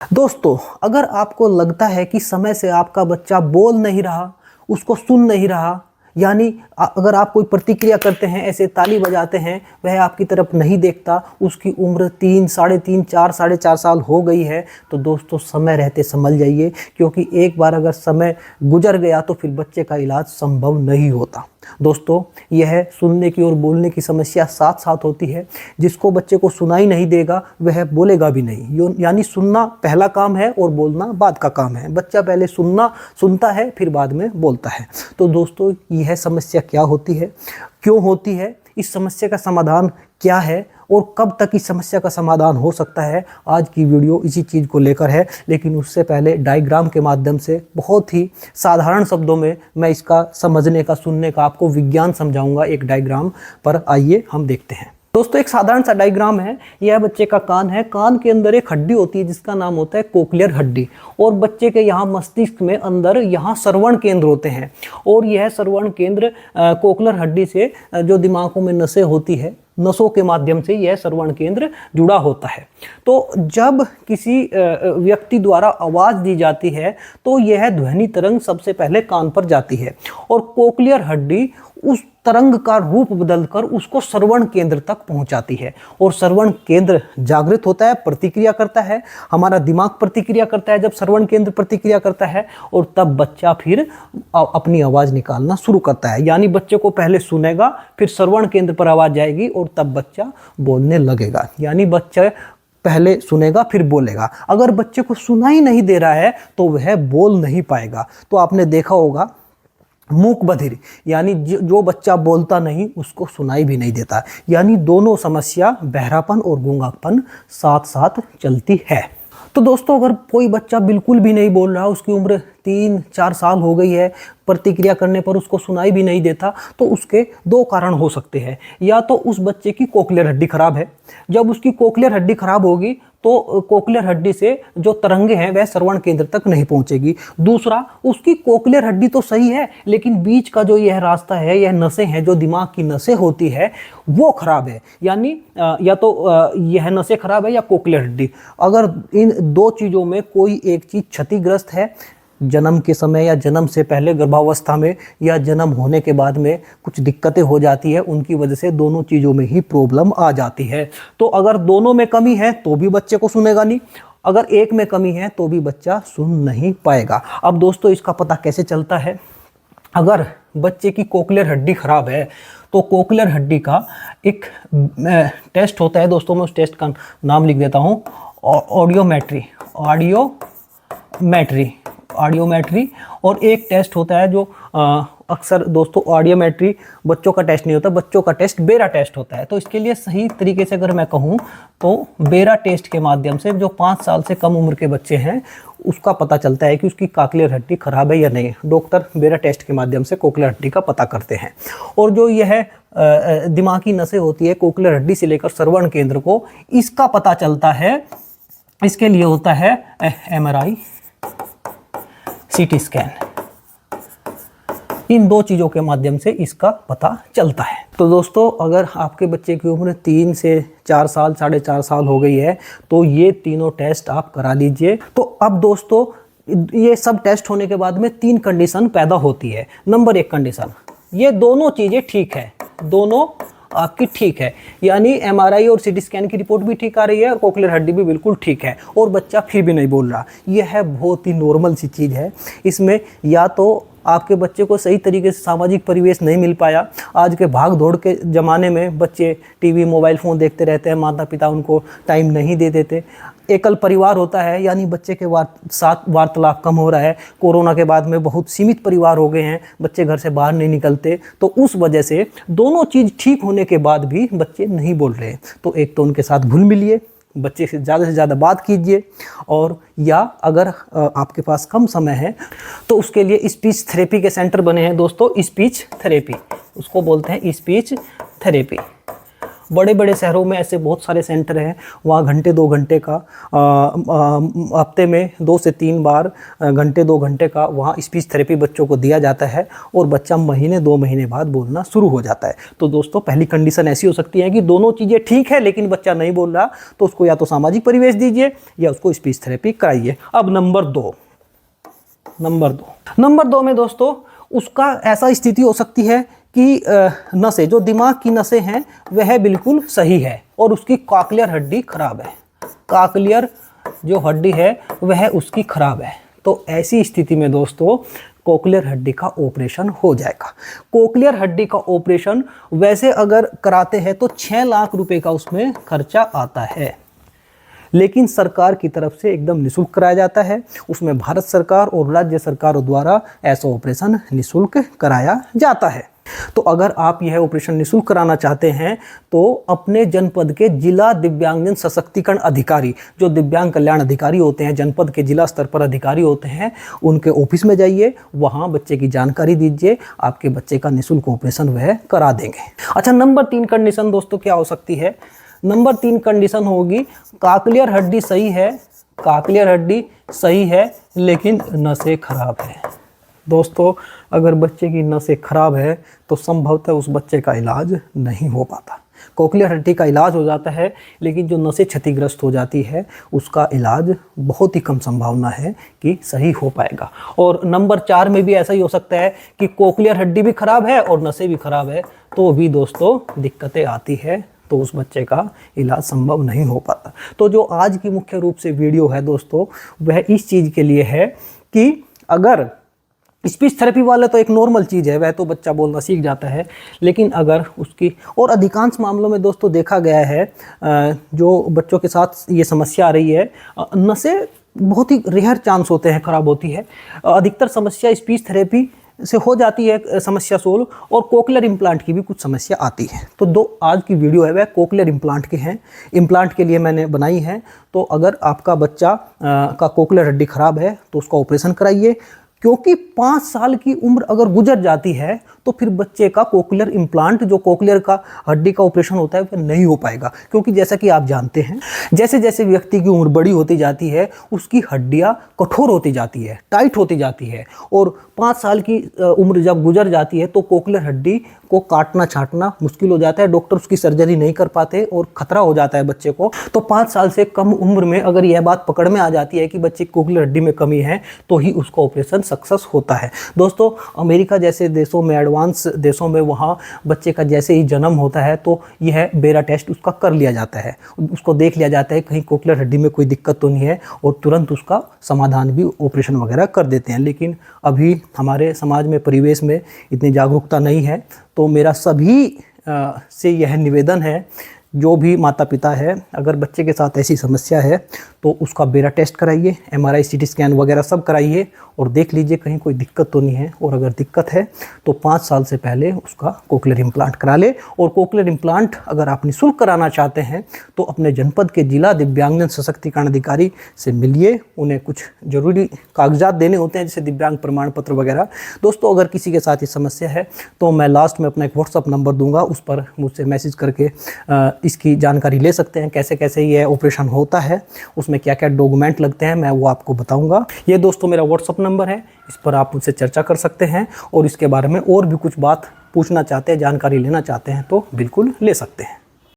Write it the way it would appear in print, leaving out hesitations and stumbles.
दोस्तों, अगर आपको लगता है कि समय से आपका बच्चा बोल नहीं रहा, उसको सुन नहीं रहा, यानी अगर आप कोई प्रतिक्रिया करते हैं, ऐसे ताली बजाते हैं, वह आपकी तरफ नहीं देखता, उसकी उम्र 3, साढ़े 3, 4, साढ़े 4 साल हो गई है, तो दोस्तों समय रहते संभल जाइए, क्योंकि एक बार अगर समय गुजर गया तो फिर बच्चे का इलाज संभव नहीं होता। दोस्तों, यह सुनने की और बोलने की समस्या साथ साथ होती है। जिसको बच्चे को सुनाई नहीं देगा वह बोलेगा भी नहीं। यानी सुनना पहला काम है और बोलना बाद का काम है। बच्चा पहले सुनता है, फिर बाद में बोलता है। तो दोस्तों, यह समस्या क्या होती है, क्यों होती है, इस समस्या का समाधान क्या है और कब तक इस समस्या का समाधान हो सकता है, आज की वीडियो इसी चीज़ को लेकर है। लेकिन उससे पहले डायग्राम के माध्यम से बहुत ही साधारण शब्दों में मैं इसका समझने का, सुनने का आपको विज्ञान समझाऊंगा एक डायग्राम पर। आइए हम देखते हैं। दोस्तों, एक साधारण सा डायग्राम है। यह बच्चे का कान है। कान के अंदर एक हड्डी होती है जिसका नाम होता है कोक्लियर हड्डी, और बच्चे के यहाँ मस्तिष्क में अंदर यहाँ श्रवण केंद्र होते हैं, और यह श्रवण केंद्र कोक्लियर हड्डी से जो दिमागों में नसें होती है, नसों के माध्यम से यह श्रवण केंद्र जुड़ा होता है। तो जब किसी व्यक्ति द्वारा आवाज़ दी जाती है तो यह ध्वनि तरंग सबसे पहले कान पर जाती है, और कोक्लियर हड्डी उस तरंग का रूप बदलकर उसको श्रवण केंद्र तक पहुंचाती है, और श्रवण केंद्र जागृत होता है, प्रतिक्रिया करता है। हमारा दिमाग प्रतिक्रिया करता है जब श्रवण केंद्र प्रतिक्रिया करता है, और तब बच्चा फिर अपनी आवाज़ निकालना शुरू करता है। यानी बच्चे को पहले सुनेगा, फिर श्रवण केंद्र पर आवाज़ जाएगी और तब बच्चा बोलने लगेगा। यानी बच्चा पहले सुनेगा फिर बोलेगा। अगर बच्चे को सुनाई नहीं दे रहा है तो वह बोल नहीं पाएगा। तो आपने देखा होगा मूक बधिर, यानी जो बच्चा बोलता नहीं उसको सुनाई भी नहीं देता। यानी दोनों समस्या, बहरापन और गूंगापन, साथ साथ चलती है। तो दोस्तों, अगर कोई बच्चा बिल्कुल भी नहीं बोल रहा, उसकी उम्र 3, 4 साल हो गई है, प्रतिक्रिया करने पर उसको सुनाई भी नहीं देता, तो उसके 2 कारण हो सकते हैं। या तो उस बच्चे की कोक्लियर हड्डी खराब है। जब उसकी कोक्लियर हड्डी खराब होगी तो कोक्लियर हड्डी से जो तरंगे हैं वह श्रवण केंद्र तक नहीं पहुंचेगी। दूसरा, उसकी कोक्लियर हड्डी तो सही है, लेकिन बीच का जो यह रास्ता है, यह नसें हैं, जो दिमाग की नसें होती है, वो खराब है। यानी या तो यह नसें खराब है या कोक्लियर हड्डी। अगर इन 2 चीज़ों में कोई एक चीज़ क्षतिग्रस्त है, जन्म के समय या जन्म से पहले गर्भावस्था में या जन्म होने के बाद में कुछ दिक्कतें हो जाती है, उनकी वजह से दोनों चीज़ों में ही प्रॉब्लम आ जाती है। तो अगर दोनों में कमी है तो भी बच्चे को सुनेगा नहीं, अगर एक में कमी है तो भी बच्चा सुन नहीं पाएगा। अब दोस्तों, इसका पता कैसे चलता है? अगर बच्चे की कोक्लियर हड्डी खराब है तो कोक्लियर हड्डी का एक टेस्ट होता है। दोस्तों, मैं उस टेस्ट का नाम लिख देता हूँ, ऑडियोमेट्री। और एक टेस्ट होता है जो अक्सर दोस्तों ऑडियोमेट्री बच्चों का टेस्ट नहीं होता, बच्चों का टेस्ट बेरा टेस्ट होता है। तो इसके लिए सही तरीके से अगर मैं कहूँ तो बेरा टेस्ट के माध्यम से जो 5 साल से कम उम्र के बच्चे हैं उसका पता चलता है कि उसकी कोक्लियर हड्डी खराब है या नहीं। डॉक्टर बेरा टेस्ट के माध्यम से कोक्लियर हड्डी का पता करते हैं। और जो यह दिमागी नसें होती है कोक्लियर हड्डी से लेकर श्रवण केंद्र को, इसका पता चलता है, इसके लिए होता है MRI, CT स्कैन। इन 2 चीज़ों के माध्यम से इसका पता चलता है। तो दोस्तों, अगर आपके बच्चे की उम्र 3 से 4 साल, साढ़े 4 साल हो गई है तो ये तीनों टेस्ट आप करा लीजिए। तो अब दोस्तों, ये सब टेस्ट होने के बाद में 3 कंडीशन पैदा होती है। नंबर 1 कंडीशन, ये दोनों चीज़ें ठीक है, दोनों आपकी ठीक है, यानी MRI और CT स्कैन की रिपोर्ट भी ठीक आ रही है और कोक्लियर हड्डी भी बिल्कुल ठीक है, और बच्चा फिर भी नहीं बोल रहा। यह बहुत ही नॉर्मल सी चीज़ है। इसमें या तो आपके बच्चे को सही तरीके से सामाजिक परिवेश नहीं मिल पाया। आज के भाग दौड़ के ज़माने में बच्चे टीवी, मोबाइल फ़ोन देखते रहते हैं, माता पिता उनको टाइम नहीं दे देते। एकल परिवार होता है, यानी बच्चे के साथ वार्तालाप कम हो रहा है। कोरोना के बाद में बहुत सीमित परिवार हो गए हैं, बच्चे घर से बाहर नहीं निकलते, तो उस वजह से दोनों चीज़ ठीक होने के बाद भी बच्चे नहीं बोल रहे। तो एक तो उनके साथ घुल मिलिए, बच्चे से ज़्यादा बात कीजिए, और या अगर आपके पास कम समय है तो उसके लिए स्पीच थेरेपी के सेंटर बने हैं दोस्तों। स्पीच थेरेपी उसको बोलते हैं, स्पीच थेरेपी। बड़े बड़े शहरों में ऐसे बहुत सारे सेंटर हैं, वहाँ घंटे 2 घंटे का हफ्ते में 2 से 3 बार घंटे 2 घंटे का वहाँ स्पीच थेरेपी बच्चों को दिया जाता है और बच्चा महीने 2 महीने बाद बोलना शुरू हो जाता है। तो दोस्तों पहली कंडीशन ऐसी हो सकती है कि दोनों चीज़ें ठीक है लेकिन बच्चा नहीं बोल रहा, तो उसको या तो सामाजिक परिवेश दीजिए या उसको स्पीच थेरेपी कराइए। अब नंबर दो में दोस्तों उसका ऐसा स्थिति हो सकती है कि नसें, जो दिमाग की नसें हैं वह बिल्कुल सही है और उसकी कॉकलियर हड्डी खराब है। कॉकलियर जो हड्डी है वह उसकी खराब है। तो ऐसी स्थिति में दोस्तों कोक्लियर हड्डी का ऑपरेशन हो जाएगा। कोक्लियर हड्डी का ऑपरेशन वैसे अगर कराते हैं तो 6 लाख रुपए का उसमें खर्चा आता है, लेकिन सरकार की तरफ से एकदम निःशुल्क कराया जाता है। उसमें भारत सरकार और राज्य सरकारों द्वारा ऐसा ऑपरेशन निःशुल्क कराया जाता है। तो अगर आप यह ऑपरेशन निःशुल्क कराना चाहते हैं तो अपने जनपद के जिला दिव्यांगजन सशक्तिकरण अधिकारी, जो दिव्यांग कल्याण अधिकारी होते हैं, जनपद के जिला स्तर पर अधिकारी होते हैं, उनके ऑफिस में जाइए, वहां बच्चे की जानकारी दीजिए, आपके बच्चे का निःशुल्क ऑपरेशन वह करा देंगे। अच्छा, नंबर 3 कंडीशन दोस्तों क्या हो सकती है? नंबर 3 कंडीशन होगी कॉकलियर हड्डी सही है, कॉकलियर हड्डी सही है लेकिन नसें खराब है। दोस्तों अगर बच्चे की नसें खराब है तो संभवतः उस बच्चे का इलाज नहीं हो पाता। कोक्लियर हड्डी का इलाज हो जाता है लेकिन जो नसें क्षतिग्रस्त हो जाती है उसका इलाज बहुत ही कम संभावना है कि सही हो पाएगा। और नंबर 4 में भी ऐसा ही हो सकता है कि कोक्लियर हड्डी भी खराब है और नसें भी खराब है, तो भी दोस्तों दिक्कतें आती है, तो उस बच्चे का इलाज संभव नहीं हो पाता। तो जो आज की मुख्य रूप से वीडियो है दोस्तों वह इस चीज़ के लिए है कि अगर स्पीच थेरेपी वाला तो एक नॉर्मल चीज़ है, वह तो बच्चा बोलना सीख जाता है, लेकिन अगर उसकी, और अधिकांश मामलों में दोस्तों देखा गया है जो बच्चों के साथ ये समस्या आ रही है, नसें बहुत ही रेयर चांस होते हैं खराब होती है। अधिकतर समस्या स्पीच थेरेपी से हो जाती है समस्या सोल्व, और कोक्लियर इम्प्लांट की भी कुछ समस्या आती है। तो दो आज की वीडियो है वह कोक्लियर इम्प्लांट के हैं, इम्प्लांट के लिए मैंने बनाई है। तो अगर आपका बच्चा का कोक्लियर हड्डी खराब है तो उसका ऑपरेशन कराइए, क्योंकि 5 साल की उम्र अगर गुजर जाती है तो फिर बच्चे का कोक्लियर इम्प्लांट, जो कोक्लियर का हड्डी का ऑपरेशन होता है, वह नहीं हो पाएगा। क्योंकि जैसा कि आप जानते हैं जैसे जैसे व्यक्ति की उम्र बड़ी होती जाती है उसकी हड्डियां कठोर होती जाती है, टाइट होती जाती है, और 5 साल की उम्र जब गुजर जाती है तो कोक्लियर हड्डी को काटना छाटना मुश्किल हो जाता है, डॉक्टर उसकी सर्जरी नहीं कर पाते और खतरा हो जाता है बच्चे को। तो 5 साल से कम उम्र में अगर यह बात पकड़ में आ जाती है कि बच्चे की कोक्लियर हड्डी में कमी है तो ही उसका ऑपरेशन सक्सेस होता है। दोस्तों अमेरिका जैसे देशों में, एडवांस देशों में, वहाँ बच्चे का जैसे ही जन्म होता है तो यह बेरा टेस्ट उसका कर लिया जाता है, उसको देख लिया जाता है कहीं कोक्लियर हड्डी में कोई दिक्कत तो नहीं है, और तुरंत उसका समाधान भी, ऑपरेशन वगैरह कर देते हैं। लेकिन अभी हमारे समाज में, परिवेश में इतनी जागरूकता नहीं है। तो मेरा सभी से यह निवेदन है, जो भी माता पिता है, अगर बच्चे के साथ ऐसी समस्या है तो उसका बेरा टेस्ट कराइए, MRI CT स्कैन वगैरह सब कराइए और देख लीजिए कहीं कोई दिक्कत तो नहीं है। और अगर दिक्कत है तो 5 साल से पहले उसका कोक्लियर इम्प्लांट करा ले। और कोक्लियर इम्प्लांट अगर आप निःशुल्क कराना चाहते हैं तो अपने जनपद के जिला दिव्यांगजन सशक्तिकरण अधिकारी से मिलिए, उन्हें कुछ जरूरी कागजात देने होते हैं जैसे दिव्यांग प्रमाण पत्र वगैरह। दोस्तों अगर किसी के साथ ये समस्या है तो मैं लास्ट में अपना एक व्हाट्सअप नंबर दूंगा, उस पर मुझसे मैसेज करके इसकी जानकारी ले सकते हैं, कैसे कैसे ये ऑपरेशन होता है, उसमें क्या क्या डॉक्यूमेंट लगते हैं, मैं वो आपको बताऊंगा। ये दोस्तों मेरा व्हाट्सअप नंबर है, इस पर आप मुझसे चर्चा कर सकते हैं और इसके बारे में और भी कुछ बात पूछना चाहते हैं, जानकारी लेना चाहते हैं तो बिल्कुल ले सकते हैं।